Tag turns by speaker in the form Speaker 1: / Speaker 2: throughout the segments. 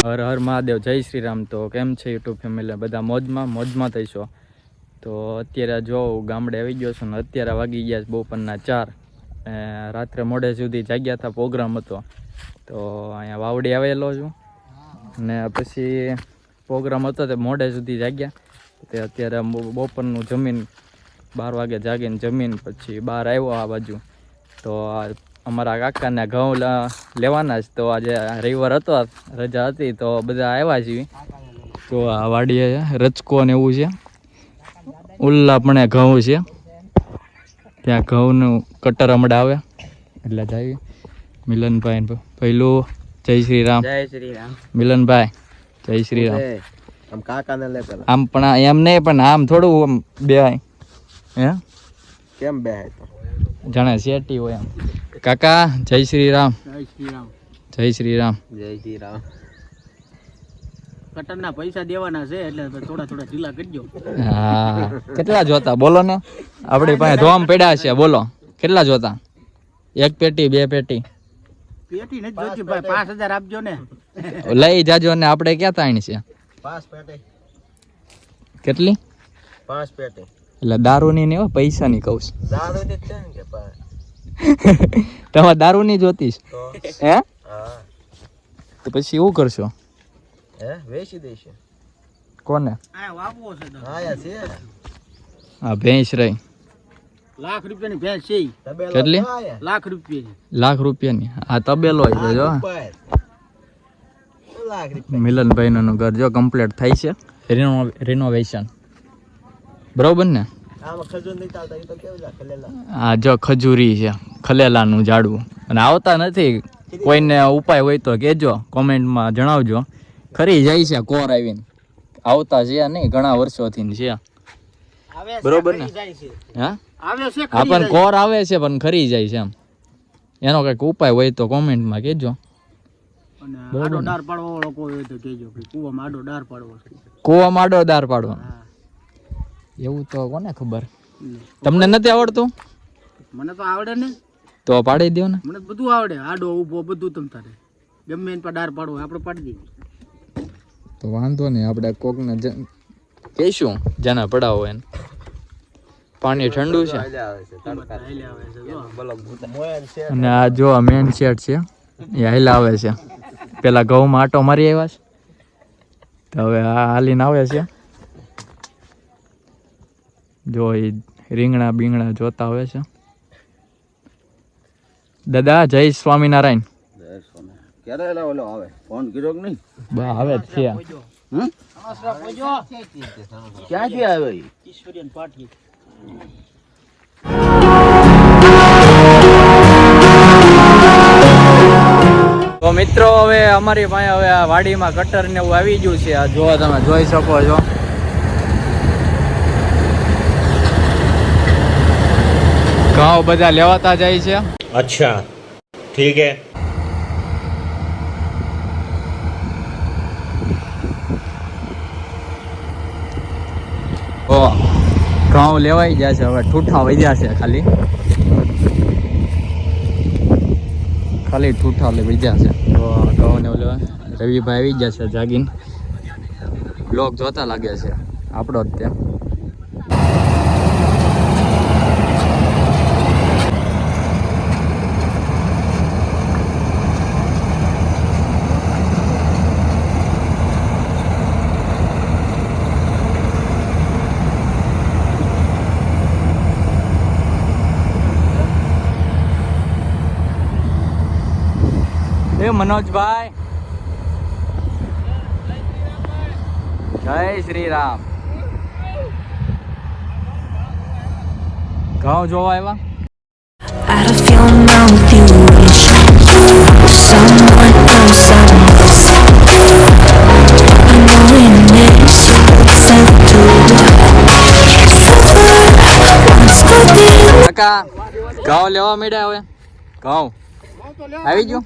Speaker 1: હર હર મહાદેવ, જય શ્રી રામ। તો કેમ છે યુટ્યુબ ફેમિલી? બધા મોજમાં થઈશો। તો અત્યારે જો ગામડે આવી ગયો છું ને અત્યારે વાગી ગયા બપોરના 4। રાત્રે મોડે સુધી જાગ્યા હતા, પ્રોગ્રામ હતો તો અહીંયા વાવડી આવેલો છું ને પછી પ્રોગ્રામ હતો તે મોડે સુધી જાગ્યા તે અત્યારે બપોરનું જમીન 12 વાગે જાગીને જમીન પછી બહાર આવ્યો આ બાજુ। તો અમારા કાકાને ઘઉં લેવાના જ, તો આજે રવિવાર હતો, રજા હતી તો બધા આવ્યા છીએ। તો આ વાડીએ રચકો ને એવું છે, ઉલ્લાપણે ઘઉં છે, ત્યાં ઘઉંનું કટર હમણાં આવે એટલે જાય મિલનભાઈ પહેલું જય શ્રી રામ।
Speaker 2: જય શ્રી રામ
Speaker 1: મિલનભાઈ, જય શ્રી રામ।
Speaker 2: આમ કાકાને લે પેલા
Speaker 1: આમ પણ એમ નહીં, પણ આમ થોડું આમ બેહાય હે
Speaker 2: કેમ બેહાય તો
Speaker 1: જાણે શેટી હોય એમ। કાકા જય શ્રી રામ।
Speaker 2: જય શ્રી રામ
Speaker 1: જય શ્રી રામ।
Speaker 2: જય શ્રી રામ। કટરના પૈસા દેવાના છે એટલે થોડા ઢીલા કરજો।
Speaker 1: હા, કેટલા જોતા બોલો ને? આપણી પાસે ધોમ પડ્યા છે, બોલો કેટલા જોતા? 1 પેટી 2 પેટી?
Speaker 2: પેટી નથી જોતી ભાઈ, 5000 આપજો ને।
Speaker 1: લઈ જાજો ને, આપણે ક્યાં તાણ છે?
Speaker 2: 5 પેટી
Speaker 1: કેટલી?
Speaker 2: 5 પેટી
Speaker 1: એટલે દારૂની નહીં, પૈસાની કહું છું।
Speaker 2: દારૂ ની છે ને કે ભાઈ
Speaker 1: તમારે દારૂની જોતીશ
Speaker 2: તો
Speaker 1: હે?
Speaker 2: હા
Speaker 1: તો પછી એવું કરશો?
Speaker 2: હે વેચી દેશે
Speaker 1: કોને?
Speaker 2: આ વાપવો છે તો આયા છે
Speaker 1: હા, ભેંસ રહી
Speaker 2: લાખ રૂપિયાની ભેંસ છે।
Speaker 1: કેટલી?
Speaker 2: લાખ રૂપિયાની।
Speaker 1: લાખ રૂપિયાની? આ તબેલો છે જો।
Speaker 2: લાખ રૂપિયા
Speaker 1: મિલનભાઈ નું ઘર જો કમ્પ્લીટ થાય છે, રિનોવેશન બરોબર ને?
Speaker 2: આમાં ખજૂર નહીં ચાલતા, એ તો કેવું ખલેલા।
Speaker 1: આ જો ખજૂરી છે, ખલેલાનું ઝાડવું, અને આવતા નથી। કોઈને ઉપાય હોય તો કહેજો, કોમેન્ટમાં જણાવજો। ખરી જાય છે કોર આવીને, આવતા છે નહીં ઘણા વર્ષોથી છે બરોબર ને? હા
Speaker 2: આવે છે,
Speaker 1: હા પણ કોર આવે છે પણ ખરી જાય છે એમ, એનો કંઈક ઉપાય હોય તો કોમેન્ટમાં કહેજો।
Speaker 2: આડો ડાર પાડવો લોકો હોય તો કહેજો કે કૂવામાં આડો ડાર પાડવો છે।
Speaker 1: કૂવામાં આડો દાર પાડવાનો એવું તો કોને ખબર? તમને નથી આવડતું?
Speaker 2: મને તો આવડે ને,
Speaker 1: તો પાડી દો ને।
Speaker 2: મને બધું આવડે, આડો ઊભો બધું તમ તારે ગમે એને પર ડાર પાડવો આપણે પાડી દઈએ
Speaker 1: તો વાંધો નહીં, આપણે કોકને કહીશું જેના પડાવો એને। પાણી ઠંડુ છે અને આ જો મેન શેડ છે એ હાઈલા આવે છે। પેલા ઘઉંમાં આટો મારી આવ્યા છે તો હવે આ હાલીને આવે છે। જો એ રીંગણા બીંગણા જોતા આવે છે। દાદા જય સ્વામિનારાયણ।
Speaker 2: ક્યારે ઓલો આવે ફોન કર્યો કે નહીં?
Speaker 1: બા આવે જ છે।
Speaker 2: ક્યાંથી આવે? ઈશ્વરીયન પાટી।
Speaker 1: તો મિત્રો હવે અમારી પાસે હવે આ વાડીમાં કટર ને એવું આવી ગયું છે। આ જો તમે જોઈ શકો છો, ઘઉં બધા લેવાતા જાય છે।
Speaker 3: अच्छा ठीक है।
Speaker 1: ઓ ઘઉં લેવાઈ ગયા છે, હવે ઠૂઠા વધ્યા છે, ખાલી ઠૂઠા વધ્યા છે। તો ઘઉં ને ઓલો રવિભાઈ આવી ગયા છે જાગીને, બ્લોગ જોતા લાગે છે આપણો જ ત્યાં। मनोजभाई जय श्री राम। गाँव जो आया કાકા ગાँव लेवा मीड्या હવે ગાँव આવી ગયું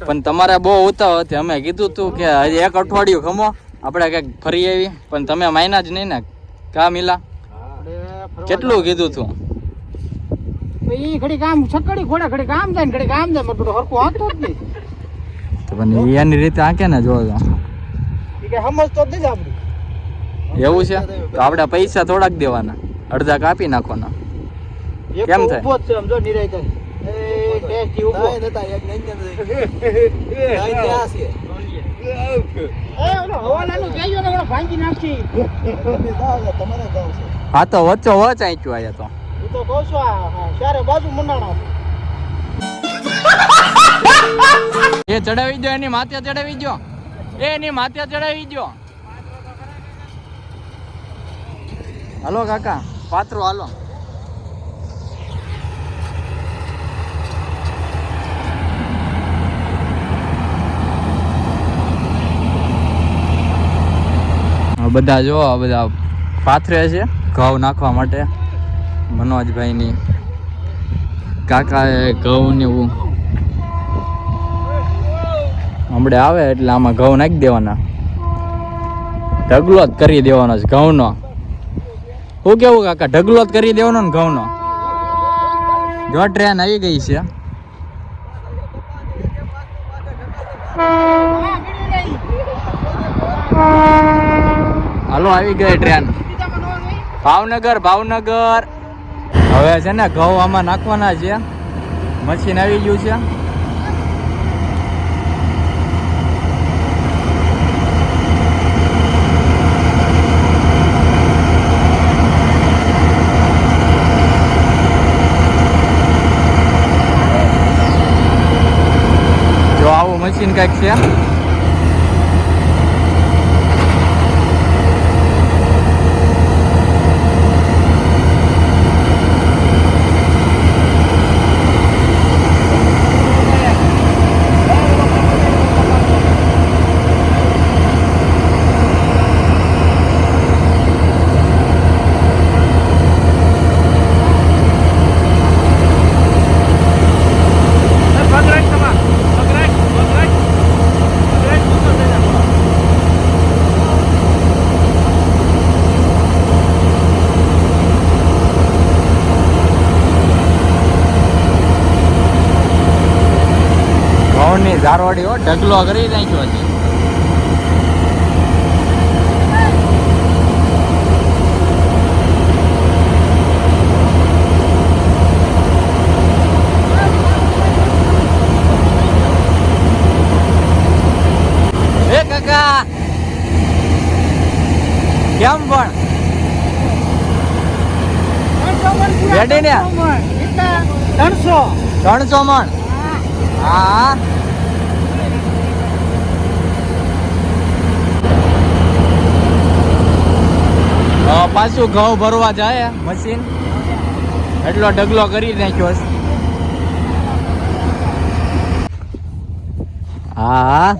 Speaker 1: પણ તમારે બહુ ઉતાવળ હતી। અમે કીધું તું કે હજી 1 અઠવાડિયું ખમો આપણે કઈક ફરી આવી, પણ તમે માયના જ નહીં ને કા મિલા? કેટલું કીધું તું?
Speaker 2: ઘડી કામ છકડી ઘોડા ઘડી કામ જાય ને ઘડી કામ જાય, મતલબ હરખું હાથતો જ નહીં।
Speaker 1: પણ એની રીતે આંકે ને જો
Speaker 2: એ કે સમજતો જ નથી આપડે.
Speaker 1: એવું છે તો આપણે પૈસા થોડાક દેવાના, અડધા કાપી નાખવાના. કેમ થાય?
Speaker 2: ઉભો જ છે સમજો નિરાયતે. એ ટેસ્ટી ઉભો. એ ઓલો હવાલાનું કહેજો ને ઓલો ભાંગી નાખી.
Speaker 1: હા તો વચ્ચો વચ આંચ્યું આયા તો.
Speaker 2: હું તો કહું છું આ ચારે બાજુ મંડાણા.
Speaker 1: એ ચડાવી દો, એની માથે ચડાવી દો, એની માથે ચડાવી દો. હાલો કાકા, પાત્રો હાલો. બધા જો બધા પાથરે છે ઘઉં નાખવા માટે. મનોજભાઈની કાકાએ ઘઉં ને એવું હમણાં આવે એટલે આમાં ઘઉં નાખી દેવાના, ઢગલો જ કરી દેવાનો છે ઘઉંનો. શું કેવું કાકા, ઢગલો જ કરી દેવાનો ને ઘઉંનો? જો ટ્રેન આવી ગઈ છે. હાલો આવી ગઈ ટ્રેન. ભાવનગર, ભાવનગર. હવે છે ને ઘઉં આમાં નાખવાના છે. મશીન આવી ગયું છે. જો આવું મશીન કંઈક છે. ઘઉંની ઝારવાડી હો, ઢગલો કરી નાખ્યો છે. એ કાકા કેમ પણ રેડી ને? 300 મણ. હા પાછું ઘઉં ભરવા જાય મશીન, એટલો ઢગલો કરી નાખ્યો છે. હા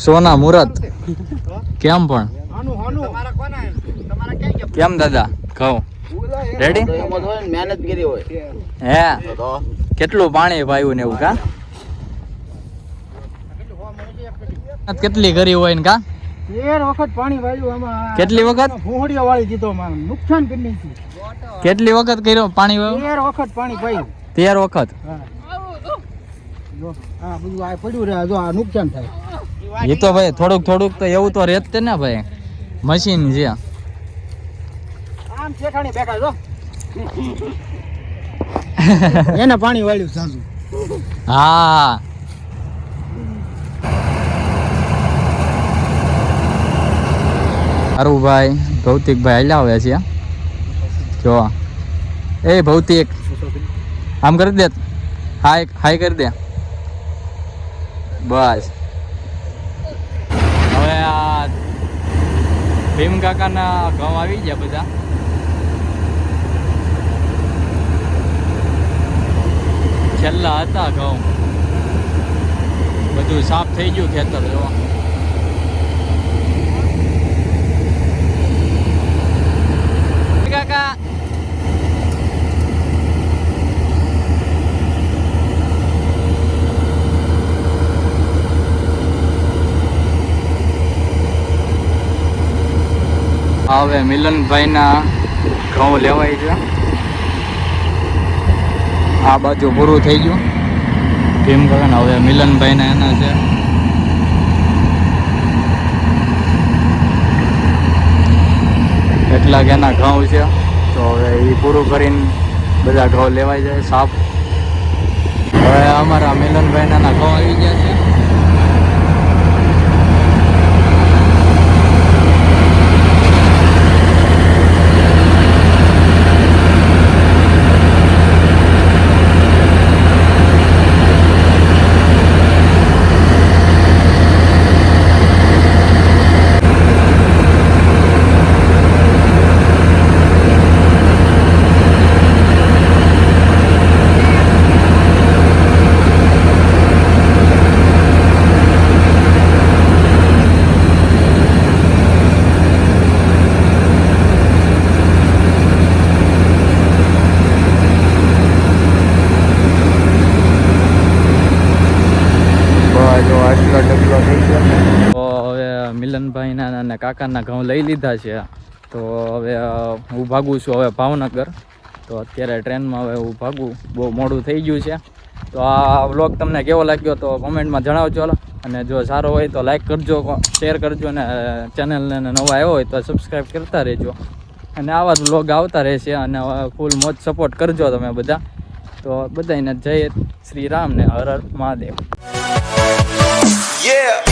Speaker 1: સોના મુહૂર્ત કેમ પણ કેમ દાદા ઘઉં રેડી?
Speaker 2: મહેનત કરી હોય.
Speaker 1: હે કેટલું પાણી પાયું ને એવું કા? કેટલી કરી હોય ને કા?
Speaker 2: 13 વખત પાણી વાળ્યું આમાં.
Speaker 1: કેટલી વખત?
Speaker 2: ભૂંગળીઓ વાળી દીધો મારું, નુકસાન કરી નાખ્યું.
Speaker 1: કેટલી વખત કર્યો પાણી વાળું?
Speaker 2: 13 વખત પાણી પાયું.
Speaker 1: 13 વખત.
Speaker 2: જો આ બધું આ પડ્યું રહે, જો આ નુકસાન થાય.
Speaker 1: એ તો ભાઈ થોડુંક થોડુંક તો એવું તો રહેત તે ને ભાઈ, મશીન છે.
Speaker 2: આમ શેઠાણી બેઠા જો એને પાણી વાળ્યું સાંજુ.
Speaker 1: હા અરુભાઈ ભૌતિકભાઈ હાલ્યા આવ્યા છે. જો એ ભૌતિક આમ કરી દે, હાય હાય કરી દે બસ. હવે આ ભીમ કાકાના ઘઉં આવી ગયા બધા. છેલ્લા હતા ઘઉં, બધું સાફ થઈ ગયું ખેતર. જો કાકા હવે મિલનભાઈના ઘઉં લેવાય છે. આ બાજુ પૂરું થઈ ગયું. ભીમકરણ હવે મિલનભાઈને એના છે. કેટલાક એના ઘઉં છે તો હવે એ પૂરું કરીને બધા ઘઉં લેવાઈ જાય સાફ. હવે અમારા મિલનભાઈના ઘઉં આવી ગયા છે. તો હવે મિલનભાઈના અને કાકાના ઘઉં લઈ લીધા છે. તો હવે હું ભાગું છું હવે ભાવનગર. તો અત્યારે ટ્રેનમાં હવે હું ભાગું, બહુ મોડું થઈ ગયું છે. તો આ વ્લોગ તમને કેવો લાગ્યો તો કોમેન્ટમાં જણાવજો. અને જો સારો હોય તો લાઈક કરજો, શેર કરજો, અને ચેનલને નવા આવ્યો હોય તો સબસ્ક્રાઈબ કરતા રહેજો. અને આવા જ વ્લોગ આવતા રહેશે અને ફૂલ મોજ સપોર્ટ કરજો તમે બધા. તો બધાને જય શ્રી રામ ને હર હર મહાદેવ. Yeah.